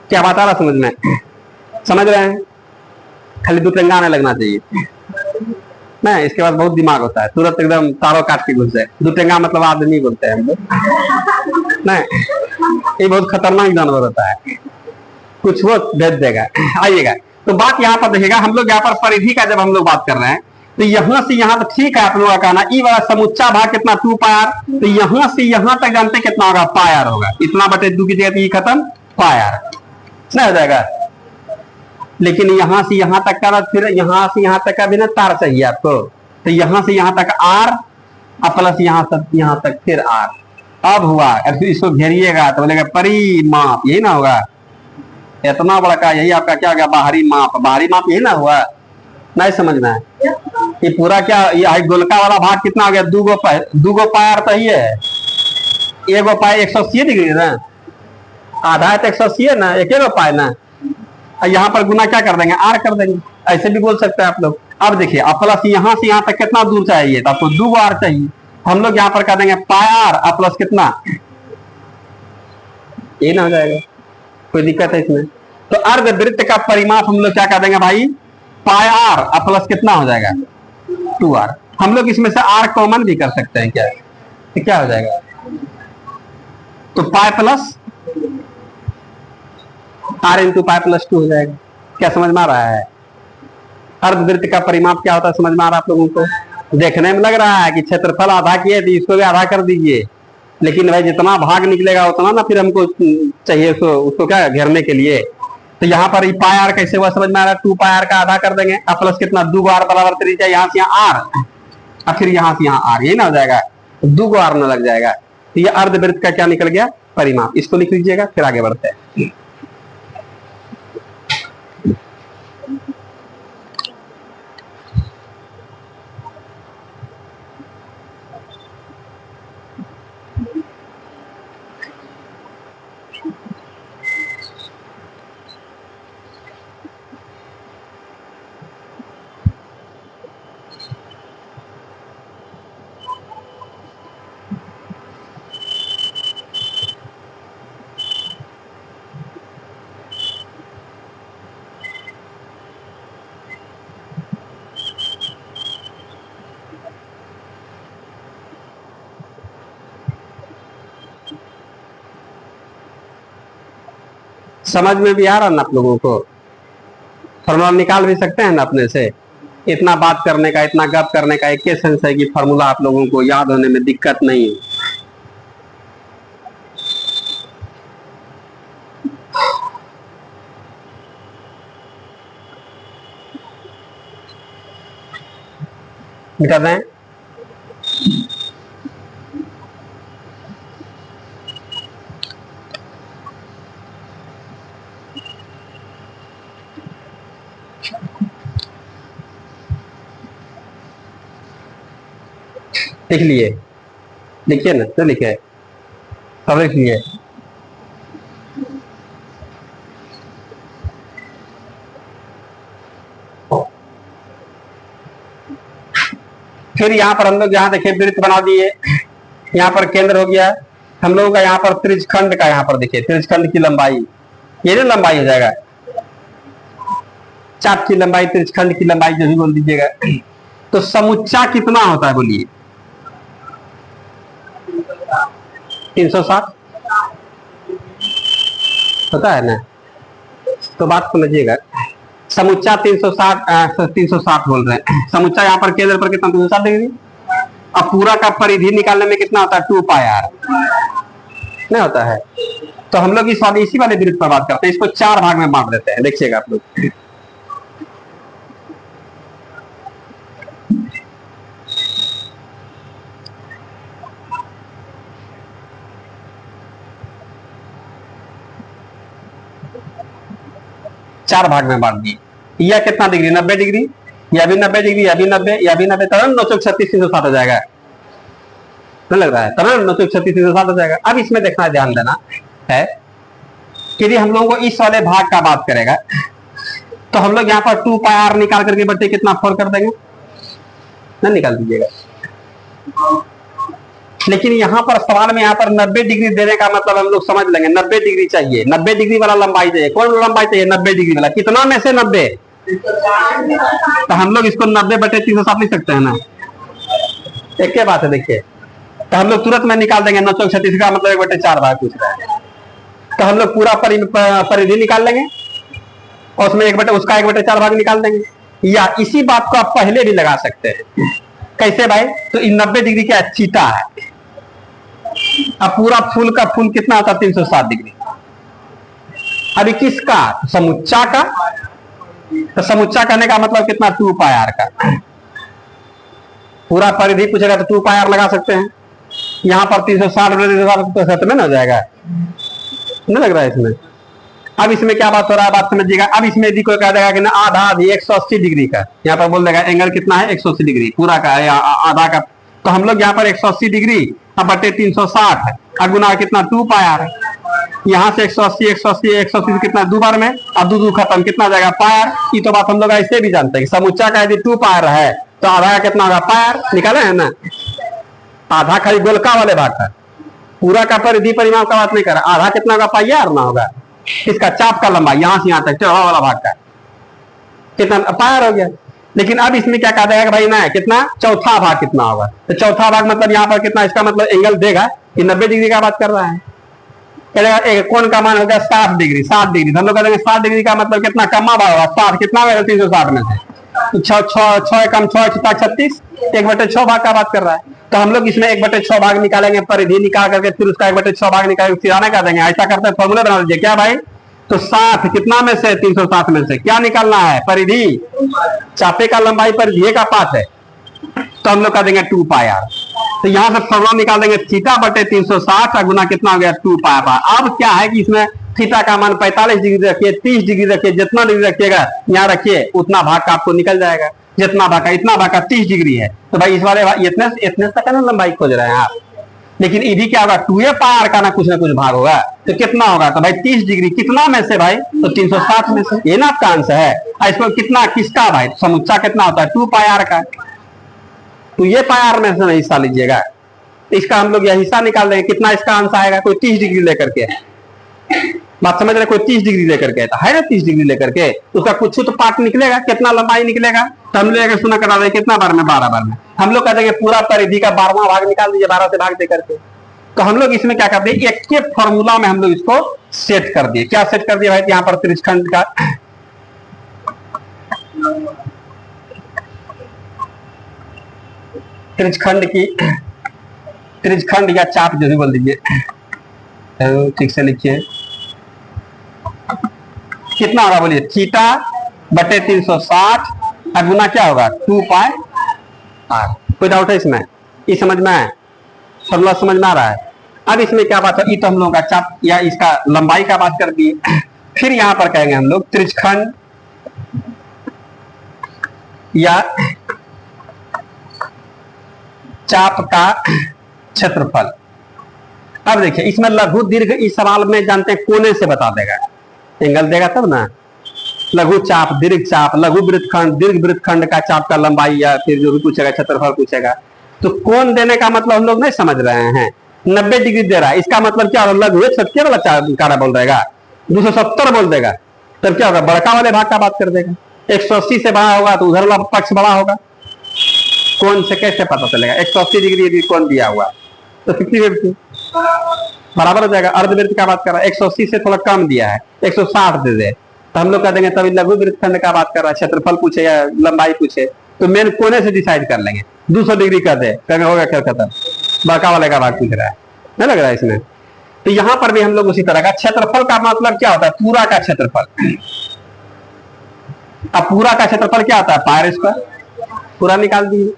क्या बात आ रहा समझ में? समझ रहे हैं? खाली 2 टंगा नहीं लगना चाहिए ना, इसके बाद बहुत दिमाग होता है, तुरंत एकदम तारों काट के घुस जाए। 2 टंगा मतलब आदमी बोलते हैं हम लोग, नहीं, ये बहुत खतरनाक जानवर होता है, कुछ वो भेज देगा। आइएगा तो बात यहाँ पर देखिएगा, हम लोग यहाँ पर परिधि का जब हम लोग बात कर रहे हैं तो यहाँ से यहाँ तक ठीक है, आप लोगों का कहना ई वाला समुच्चा भाग कितना 2 पाई आर, तो यहाँ से यहाँ तक जानते कितना होगा पाई आर होगा, इतना बटे 2 की जगह खत्म पाई आर नहीं हो जाएगा। लेकिन यहाँ से यहाँ तक का, फिर यहाँ से यहाँ तक का भी ना तार चाहिए आपको, तो यहाँ से यहाँ तक आर प्लस यहाँ तक फिर आर। अब हुआ, अब इसको घेरिएगा तो बोलेगा परिमाप, यही ना होगा, इतना बड़ा का यही आपका क्या होगा बाहरी माप, बाहरी माप यही ना हुआ, नहीं समझना है? ये पूरा क्या, ये गोलका वाला भाग कितना हो गया 2 पाई आर, तो ये है 1 पाई 180 डिग्री ना, आधा है तो 180 है ना, 1 पाई ना, यहाँ पर गुना क्या कर देंगे आर कर देंगे, ऐसे भी बोल सकते हैं आप लोग। अब देखिए अब प्लस यहाँ से यहाँ तक कितना दूर चाहिए, तो आपको 2 आर चाहिए, हम लोग यहाँ पर कर देंगे पाई आर प्लस कितना, ये ना हो जाएगा, कोई दिक्कत है इसमें? तो अर्धवृत्त का परिमाप हम लोग क्या कर देंगे भाई, पाई आर और प्लस कितना हो जाएगा 2r। हम लोग इसमें से r कॉमन भी कर सकते हैं क्या, तो क्या हो जाएगा, तो pi plus r into pi plus 2 हो जाएगा। क्या समझ में आ रहा है? अर्धवृत्त का परिमाप क्या होता है समझ में आ रहा है आप लोगों को? देखने में लग रहा है कि क्षेत्रफल आधा किए तो इसको भी आधा कर दीजिए, लेकिन भाई जितना भाग निकलेगा उतना ना फिर हमको चाहिए उसको क्या घेरने के लिए। तो यहाँ पर पाई आर कैसे हुआ समझ में आ रहा है, 2 पाई आर का आधा कर देंगे और प्लस कितना 2 आर बराबर त्रिज्या यहाँ से यहाँ आर और फिर यहाँ से यहाँ आर, यही ना हो जाएगा, 2 आर न लग जाएगा। तो ये अर्धवृत्त का क्या निकल गया परिमाप, इसको लिख लीजिएगा फिर आगे बढ़ते हैं। समझ में भी आ रहा ना आप लोगों को? फॉर्मूला निकाल भी सकते हैं ना अपने से? इतना बात करने का, इतना गप करने का एक सेंस है कि फॉर्मूला आप लोगों को याद होने में दिक्कत नहीं है। मिटा दें। लिख लिए, लिखिए ना, तो लिखे सब लिख लिए। फिर यहाँ पर हम लोग यहाँ देखिए वृत्त बना दिए, यहाँ पर केंद्र हो गया हम लोगों का, यहाँ पर त्रिज्यखंड का, यहाँ पर देखिए त्रिज्यखंड की लंबाई, ये ना लंबाई हो जाएगा, चाप की लंबाई, त्रिज्यखंड की लंबाई जो भी बोल दीजिएगा। तो समुच्चा कितना होता है बोलिए, 360 होता है ना? तो बात समझिएगा, समुच्चा 360 बोल रहे हैं। समुच्चा यहाँ पर केंद्र पर कितना 360 डिग्री, अब पूरा का परिधि निकालने में कितना होता है 2 पाई आर नहीं होता है। तो हम लोग इसी वाले वृत्त पर बात करते हैं, इसको 4 भाग में बांट देते हैं, देखिएगा आप लोग। चार भाग में बांट दिए। यह कितना डिग्री, 90 डिग्री, यह भी 90 डिग्री, यह भी 90, यह भी 90, तब 9 चौक 36 360 हो जाएगा, नहीं लग रहा है? तब 9 चौक 36 360 हो जाएगा। अब इसमें देखना, ध्यान देना है कि यदि हम लोगों को इस वाले भाग का बात करेगा तो हम लोग यहाँ पर 2 पाई आर निकाल करके बच्चे कितना 4 कर देंगे ना, निकाल दीजिएगा। लेकिन यहाँ पर सवाल में यहाँ पर 90 डिग्री देने का मतलब हम लोग समझ लेंगे, 90 डिग्री चाहिए, 90 डिग्री वाला लंबाई चाहिए। कौन लंबाई चाहिए? 90 डिग्री वाला। कितना में से 90? तो हम लोग इसको 90/360 लिख सकते हैं ना, एक के बात है। देखिए, तो हम लोग तुरंत में निकाल देंगे, 9 चौक 36 का मतलब 1/4 भाग पूछ रहा है। तो हम लोग पूरा परिधि निकाल लेंगे और उसमें उसका 1/4 भाग निकाल देंगे। या इसी बात को आप पहले भी लगा सकते हैं। कैसे भाई? तो 90 डिग्री क्या चीता है, अब पूरा फूल का फूल कितना होता है 360 डिग्री। अभी किसका? समुच्चा का। तो समुच्चा करने का मतलब कितना 2 पाई आर का। पूरा परिधि पूछेगा तो 2 पाई आर लगा सकते हैं। यहाँ पर 360 में ना हो जाएगा, नहीं लग रहा है इसमें? अब इसमें क्या बात हो रहा है, बात समझिएगा। अब इसमें यदि कोई कह देगा कि ना आधा आधी 180 डिग्री का, यहाँ पर बोल देगा एंगल कितना है 180 डिग्री पूरा का या आधा का। तो हम लोग यहाँ पर 180 डिग्री अब बटे 360 है, गुना कितना 2 पाई आर। यहाँ से 180 180 180 कितना 2 बार में, अब 2 खत्म, कितना जाएगा पाई आर। ये तो बात हम लोग ऐसे भी जानते हैं कि समुच्चा का यदि 2 पाई आर है तो आधा का कितना होगा पाई आर, निकाले है ना। आधा खाली गोलका वाले भाग का, पूरा का परिधि परिमाप का बात नहीं कर रहा। आधा कितना होगा पाई आर ना होगा, इसका चाप का लंबाई यहां से यहां तक चौड़ा वाला भाग का कितना पायर हो गया। लेकिन अब इसमें क्या कहा जाएगा भाई ना कितना चौथा भाग कितना होगा, तो चौथा भाग मतलब यहाँ पर कितना, इसका मतलब एंगल देगा कि 90 डिग्री का बात कर रहा है। एक कोण का मान होगा 60 डिग्री, 60 डिग्री हम लोग कहेंगे 60 डिग्री का मतलब कितना कमा भाग होगा, 60 कितना होगा 360 में से तो 6 कम 6 36 1/6 भाग का बात कर रहा है। तो हम लोग इसमें 1/6 भाग निकालेंगे, परिधि निकाल करके फिर उसका 1/6 भाग निकाल सिराना कर देंगे। ऐसा करते हैं फॉर्मूला बना लीजिए क्या भाई, तो 60 कितना में से 360 में से क्या निकालना है, परिधि, चापे का लंबाई परिधि का पास है तो हम लोग कर देंगे 2 पाई आर। तो यहां से फॉर्मूला निकाल देंगे थीटा बटे 360 का गुना कितना हो गया 2 पाई आर। अब क्या है कि इसमें थीटा का मान 45 डिग्री रखिए, 30 डिग्री रखिए, जितना डिग्री रखिएगा यहाँ रखिए उतना भाग का आपको निकल जाएगा। जितना भाग का इतना भाग का 30 डिग्री है तो भाई इस वाले इतने तक ना लंबाई खोज रहे हैं आप। लेकिन ये भी क्या होगा 2a पाई आर का ना कुछ भाग होगा तो कितना होगा, तो भाई 30 डिग्री कितना में से भाई, तो 360 में से, ये ना आपका आंसर है। इसको कितना किसका भाई, समुच्चा कितना होता है 2 पाई आर का, तो ये पाई आर में से हिस्सा लीजिएगा। इसका हम लोग यह हिस्सा निकाल देंगे, कितना इसका आंसर आएगा, कोई 30 डिग्री लेकर के बात समझ रहे, कोई 30 डिग्री लेकर के है ना, 30 डिग्री लेकर के उसका कुछ तो पार्ट निकलेगा, कितना लंबाई निकलेगा, तो हम लोग सुना करा देंगे कितना बार में, 12 बार में। हम लोग कह देंगे पूरा परिधि का 12वां भाग निकाल दीजिए 12 से भाग दे करके। तो हम लोग इसमें क्या करते हैं, एक के फॉर्मूला में हम लोग इसको सेट कर दिए। क्या सेट कर दिया भाई, यहाँ पर त्रिज्यखंड का त्रिज्यखंड या चाप जो भी बोल दीजिए, ठीक से लिखिए कितना होगा बोलिए, थीटा बटे 360 और गुना क्या होगा 2 पाई आर। कोई डाउट है इसमें, ये समझ में है, फॉर्मूला समझ में आ रहा है। अब इसमें क्या बात है, ये तो हम लोगों का चाप या इसका लंबाई का बात कर दिए। फिर यहां पर कहेंगे हम लोग त्रिज्यखंड या चाप का क्षेत्रफल। अब देखिए इसमें लघु दीर्घ इस सवाल में जानते हैं कोने से बता देगा, एंगल देगा तब ना। लघु चाप, दीर्घ चाप, लघु वृत्तखंड, दीर्घ वृत्तखंड का चाप का लंबाई या फिर जो भी पूछेगा क्षेत्रफल पूछेगा। तो कोण देने का मतलब हम लोग नहीं समझ रहे हैं, 90 डिग्री दे रहा है, इसका मतलब क्या होगा, लघु 170 वाला कारा बोल देगा, 270 बोल देगा, तब क्या होगा बड़का वाले भाग का बात कर देगा। 180 से बड़ा होगा तो उधर वाला पक्ष बड़ा होगा। कोण से कैसे पता चलेगा, 180 डिग्री यदि कोण दिया हुआ तो 50 बराबर हो जाएगा। अर्धवृत्त का बात कर रहा है, 180 से थोड़ा कम दिया है 160 दे दे तो हम लोग कह देंगे तभी लघु वृत्तखंड का बात कर रहा है, क्षेत्रफल पूछे या लंबाई पूछे तो मेन कोने से डिसाइड कर लेंगे। 200 डिग्री कर दे कहेंगे होगा क्या खत्म, बड़का वाले का भाग पूछ रहा है, नहीं लग रहा है इसमें। तो यहां पर भी हम लोग उसी तरह का क्षेत्रफल का मतलब क्या होता है, पूरा का क्षेत्रफल। अब पूरा का क्षेत्रफल क्या होता है, पायर स्क्वायर, पूरा निकाल दीजिए।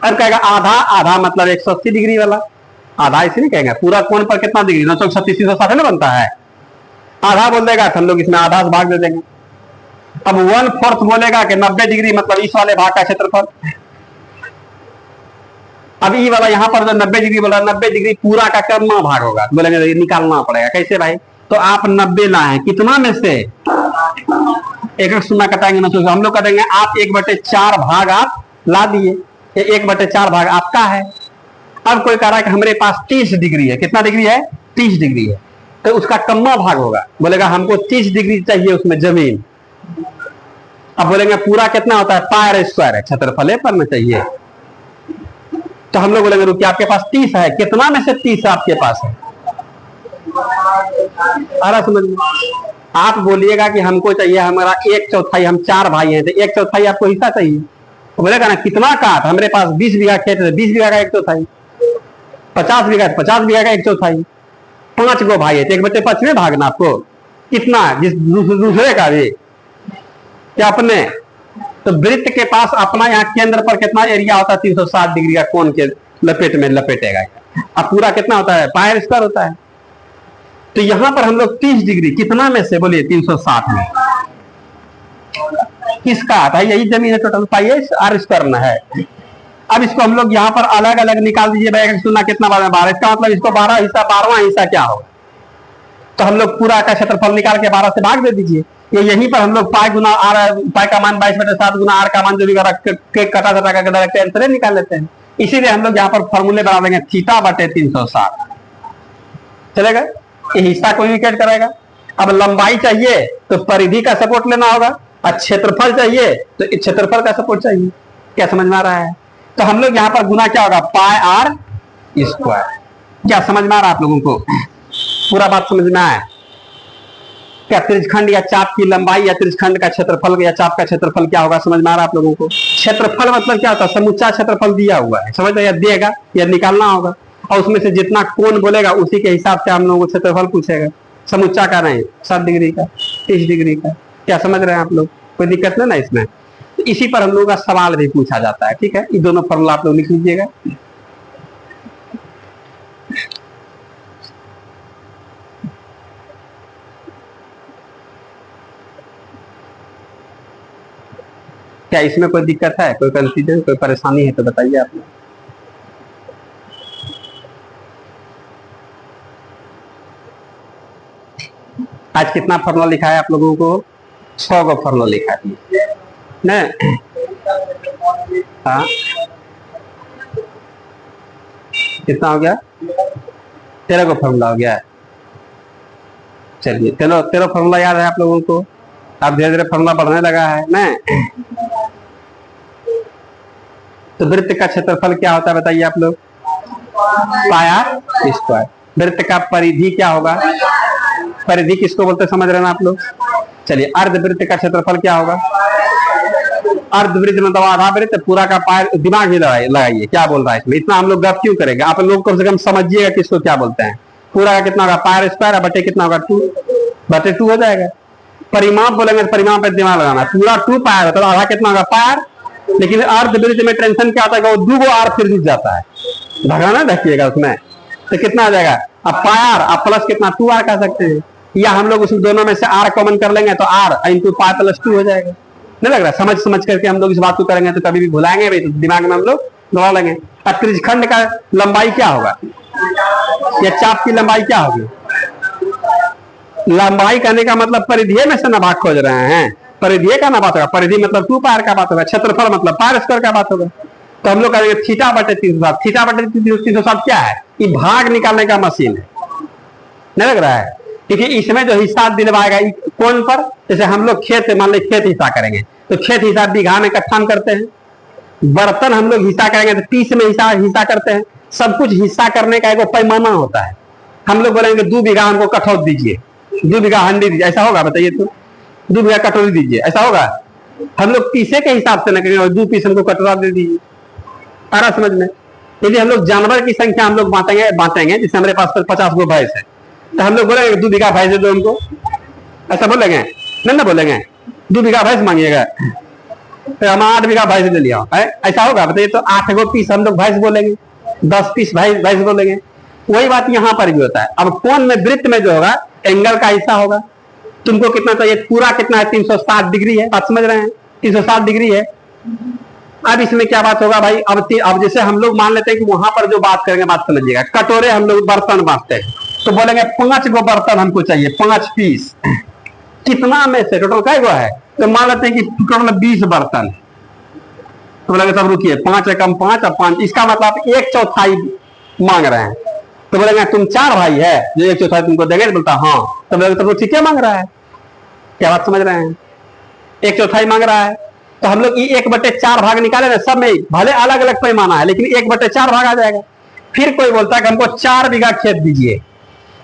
अब कहेगा आधा, आधा मतलब 180 डिग्री वाला, आधा इसलिए कहेंगे पूरा कोण पर कितना डिग्री 936 360 ना बनता है, आधा बोल देगा तो हम लोग इसमें आधा भाग दे देंगे। अब 1/4 बोलेगा कि 90 डिग्री मतलब इस वाले भाग का क्षेत्रफल। अब ये वाला यहाँ पर जो 90 डिग्री बोला, 90 डिग्री पूरा का कितना भाग होगा, बोलेंगे निकालना पड़ेगा। कैसे भाई, तो आप 90 लाए कितना में से, एक शून्य कटाएंगे ना, तो हम लोग करेंगे आप 1/4 भाग आप ला दिए, 1/4 भाग आपका है। अब कोई कह रहा है कि हमारे पास 30 डिग्री है, कितना डिग्री है 30 डिग्री है, तो उसका कम्मा भाग होगा, बोलेगा हमको 30 डिग्री चाहिए उसमें जमीन। अब बोलेंगे पूरा कितना होता है, पायर स्क्वायर है, क्षेत्रफल पर में चाहिए। तो हम लोग बोलेंगे रुकिए आपके पास 30 है, कितना में से 30 आपके पास है, अरे समझ आप बोलिएगा कि हमको चाहिए हमारा 1/4, हम 4 भाई हैं तो 1/4 आपको हिस्सा चाहिए। तो बोलेगा ना कितना का, हमारे पास 20 बीघा खेत है, 20 बीघा का 1/4, 50 बीघा 50 बीघा का 1/4, 5 गो भाई है तो 1/5 में भागना आपको, कितना जिस दूसरे का भी क्या अपने। तो वृत्त के पास अपना यहाँ केंद्र पर कितना एरिया होता है, 360 डिग्री का कोण के लपेट में लपेटेगा। अब पूरा कितना होता है, पायर स्क्वायर होता है। तो यहां पर हम लोग 30 डिग्री कितना में से बोलिए 360 में किसका आता है, यही जमीन है टोटल, पाई आर स्क्वायर में है। अब इसको हम लोग यहाँ पर अलग अलग निकाल दीजिए, सुनना कितना बार में 12, इसका मतलब इसको 12 हिस्सा, 12वां हिस्सा क्या होगा, तो हम लोग पूरा का क्षेत्रफल निकाल के 12 से भाग दे दीजिए। ये यहीं पर हम लोग पाई गुना आर, पाई का मान 22/7 गुना आर का मान जो भी कटा सटा करके डायरेक्ट आंसर निकाल लेते हैं। इसीलिए हम लोग यहाँ पर फॉर्मूले बना देंगे थीटा बटे 360, चलेगा, ये हिस्सा कोई भी कैट करेगा। अब लंबाई चाहिए तो परिधि का सपोर्ट लेना होगा, और क्षेत्रफल चाहिए तो क्षेत्रफल का सपोर्ट चाहिए। क्या समझ में आ रहा है? तो हम लोग यहाँ पर गुना क्या होगा, पाई आर स्क्वायर। क्या समझ में आ रहा है आप लोगों को? पूरा बात समझ में आया? क्या त्रिज्यखंड या चाप की लंबाई या त्रिज्यखंड का क्षेत्रफल या चाप का क्षेत्रफल क्या होगा, समझ में आ रहा है आप लोगों को? क्षेत्रफल मतलब क्या होता है, समूचा क्षेत्रफल दिया हुआ है, समझ रहे? या देगा या निकालना होगा, और उसमें से जितना कोण बोलेगा उसी के हिसाब से हम लोगों को क्षेत्रफल पूछेगा। समूचा का नहीं, 60 डिग्री का, 30 डिग्री का। क्या समझ रहे हैं आप लोग? कोई दिक्कत नहीं ना इसमें? तो इसी पर हम लोगों का सवाल भी पूछा जाता है। ठीक है, ये दोनों फॉर्मूला आप लोग लिख लीजिएगा। क्या इसमें कोई दिक्कत है, कोई कंफ्यूजन, कोई परेशानी है तो बताइए आप लोग। आज कितना फॉर्मूला लिखा है आप लोगों को? 6 गो फॉर्मूला लिखा है ना? हाँ, कितना हो गया? 13 गो फॉर्मूला हो गया। चलिए, 13 फॉर्मूला याद है आप लोगों को? अब धीरे धीरे फॉर्मूला बढ़ने लगा है ना? तो वृत्त का क्षेत्रफल क्या होता है बताइए आप लोग? पाई आर स्क्वायर। वृत्त का परिधि क्या होगा? परिधि किसको बोलते समझ रहे हैं आप लोग? चलिए, अर्धवृत्त का क्षेत्रफल क्या होगा? अर्धवृत्त मतलब आधा वृत्त, पूरा का पाई। दिमाग ही लगाइए, क्या बोल रहा है इसमें? इतना हम लोग गप क्यों करेंगे? आप लोग कम से कम समझिएगा किसको क्या बोलते हैं। पूरा का कितना होगा? पाई आर स्क्वायर, बटे कितना होगा? 2/2 हो जाएगा। परिमाप बोलेंगे तो परिमाप पे दिमाग लगाना। पूरा 2 पाई आर, तो आधा कितना होगा? पाई आर। लेकिन अर्धवृत्त में टेंशन क्या होता है, वो 2 आर फिर जुट जाता है, भगाना रखिएगा उसमें। तो कितना आ जाएगा? अब पाई आर, अब प्लस कितना? 2 आर कह सकते हैं, या हम लोग उस दोनों में से आर कॉमन कर लेंगे तो आर इंटू पाई प्लस 2 हो जाएगा। नहीं लग रहा? समझ समझ करके हम लोग इस बात को करेंगे तो कभी भी भुलाएंगे भाई, तो दिमाग में हम लोग दौड़ा लेंगे। अब त्रिज्यखंड का लंबाई क्या होगा, या चाप की लंबाई क्या होगी? लंबाई करने का मतलब परिधि में से ना भाग खोज रहे हैं, परिधि का ना बात होगा। परिधि मतलब 2 पाई आर का बात होगा, क्षेत्रफल मतलब पाई आर स्क्वायर का बात होगा। तो हम लोग करेंगे थीटा बटे 360। थीटा बटे 360 क्या है? ये भाग निकालने का मशीन है। नहीं लग रहा है? क्योंकि इसमें जो हिसाब दिलवाएगा कौन पर, जैसे हम लोग खेत, मान लीजिए खेत हिस्सा करेंगे तो खेत हिसाब बीघा में कट्ठा में करते हैं। बर्तन हम लोग हिस्सा करेंगे तो पीस में हिस्सा करते हैं। सब कुछ हिस्सा करने का एक पैमाना होता है। हम लोग बोलेंगे 2 बीघा हमको कठौत दीजिए, 2 बीघा हंडी दीजिए, ऐसा होगा? बताइए तो। 2 बीघा कटोरी दीजिए, ऐसा होगा? हम लोग पीसे के हिसाब से ना करेंगे, 2 पीस हमको कटोरा दे दीजिए। आ रहा समझ में? यदि हम लोग जानवर की संख्या हम लोग बांटेंगे, जैसे हमारे पास 50 गो भैंस है, तो हम लोग बोलेंगे 2 बीघा भैंस दे दो हमको, ऐसा बोलेंगे? नहीं ना बोलेंगे। 2 बीघा भैंस मांगिएगा तो हम 8 बीघा भैंस ले लिया, ऐसा होगा? बताइए तो। 8 गो पीस हम लोग भैंस बोलेंगे, 10 पीस भैंस बोलेंगे। वही बात यहाँ पर भी होता है। अब कोण में, वृत्त में जो होगा एंगल का हिस्सा होगा। तुमको कितना चाहिए? पूरा कितना है? 360 डिग्री है। बात समझ रहे हैं? 360 डिग्री है। अब इसमें क्या बात होगा भाई? अब जैसे हम लोग मान लेते हैं कि वहां पर जो बात करेंगे, बात समझिएगा। कटोरे हम लोग बर्तन बांटते हैं तो बोलेंगे 5 गो बर्तन हमको चाहिए, 5 पीस। कितना में से? टोटल कै गो है? तो मान लेते हैं कि टोटल 20 बर्तन। तो बोलेंगे सब रुकिए, 5 एकम 5 और 5, इसका मतलब 1/4 मांग रहे हैं। तो बोलेंगे तुम 4 भाई है जो 1/4 तुमको देंगे? बोलता हाँ। तो बोलेंगे तब ठीक है मांग रहा है। क्या बात समझ रहे हैं? 1/4 मांग रहा है तो हम लोग 1/4 भाग निकाले ना, सब में भले अलग अलग पैमाना है लेकिन 1/4 भाग आ जाएगा। फिर कोई बोलता है कि हमको 4 बीघा खेत दीजिए।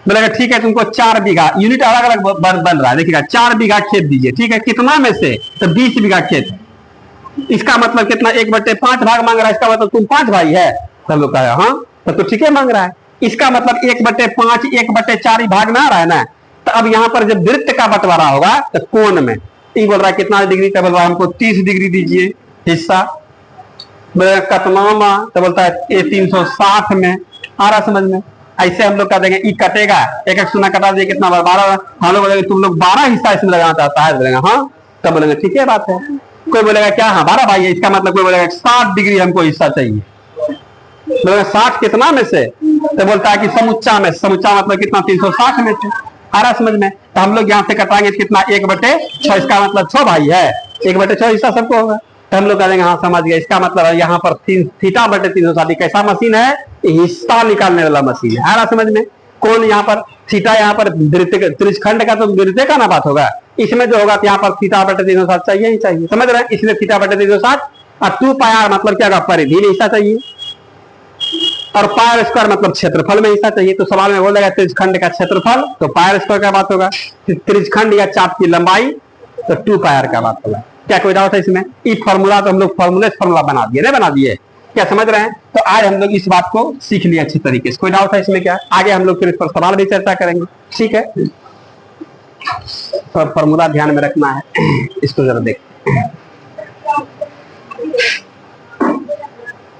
बोलेगा ठीक है, तुमको 4 बीघा, यूनिट अलग अलग बन रहा है, देखिएगा 4 बीघा खेत दीजिए। ठीक है, कितना में से? तो 20 बीघा खेत। इसका मतलब कितना? 1/5 भाग मांग रहा है। इसका मतलब तुम 5 भाई है। सब लोग कहा हाँ, तो ठीक है मांग रहा है। इसका मतलब 1/5 1/4 भाग में आ रहा है ना। तो अब यहाँ पर जब वृत्त का बंटवारा होगा तो कोण में बोल रहा है कितना डिग्री का? बोल रहा है हमको 30 डिग्री दीजिए हिस्सा। कितना में? तो बोलता है ये 360 में। आ रहा समझ में? ऐसे हम लोग कह देंगे ई कटेगा, एक सुना कटा दिए कितना? 12। हम लोग बोलेंगे तुम लोग 12 हिस्सा इसमें लगाना चाहता है। बोलेंगे हाँ। तब बोलेंगे ठीक है बात है। कोई बोलेगा क्या? हाँ 12 भाई है। इसका मतलब कोई बोलेगा 60 डिग्री हमको हिस्सा चाहिए। बोलेगा 60 कितना में से? तो बोलता है कि समुच्चा में। समुच्चा मतलब कितना? 360 में से। आ रहा समझ में? तो हम लोग यहाँ से कटाएंगे कितना? 1/6। इसका मतलब 6 भाई है, 1/6 हिस्सा सबको होगा। तो हम लोग कहेंगे हाँ समझ गए। इसका मतलब यहाँ पर थीटा बटे 360 कैसा मशीन है? हिस्सा निकालने वाला मशीन है। आ रहा समझ में? कौन यहाँ पर थीटा, यहाँ पर त्रिज्यखंड का तो वृत्त का ना बात होगा, इसमें जो होगा यहाँ पर थीटा बटे 360 चाहिए ही चाहिए, समझ रहे हैं, इसलिए थीटा बटे 360 और 2 पाई आर मतलब क्या होगा, परिधि में हिस्सा चाहिए, और पाई स्क्वायर मतलब क्षेत्रफल में हिस्सा चाहिए। तो सवाल में बोलेगा त्रिज्यखंड का क्षेत्रफल, तो पाई स्क्वायर का बात होगा, त्रिज्यखंड या चाप की लंबाई तो 2 पाई आर का बात होगा। क्या कोई डाउट है इसमें? ई फॉर्मूला तो हम लोग फॉर्मूला बना दिए, नहीं बना दिए, क्या समझ रहे हैं? तो आज हम लोग इस बात को सीख लिए अच्छी तरीके से। कोई डाउट है इसमें क्या? आगे हम लोग फिर इस पर सवाल भी चर्चा करेंगे, ठीक है। तो फॉर्मूला ध्यान में रखना है, इसको जरा देखते हैं।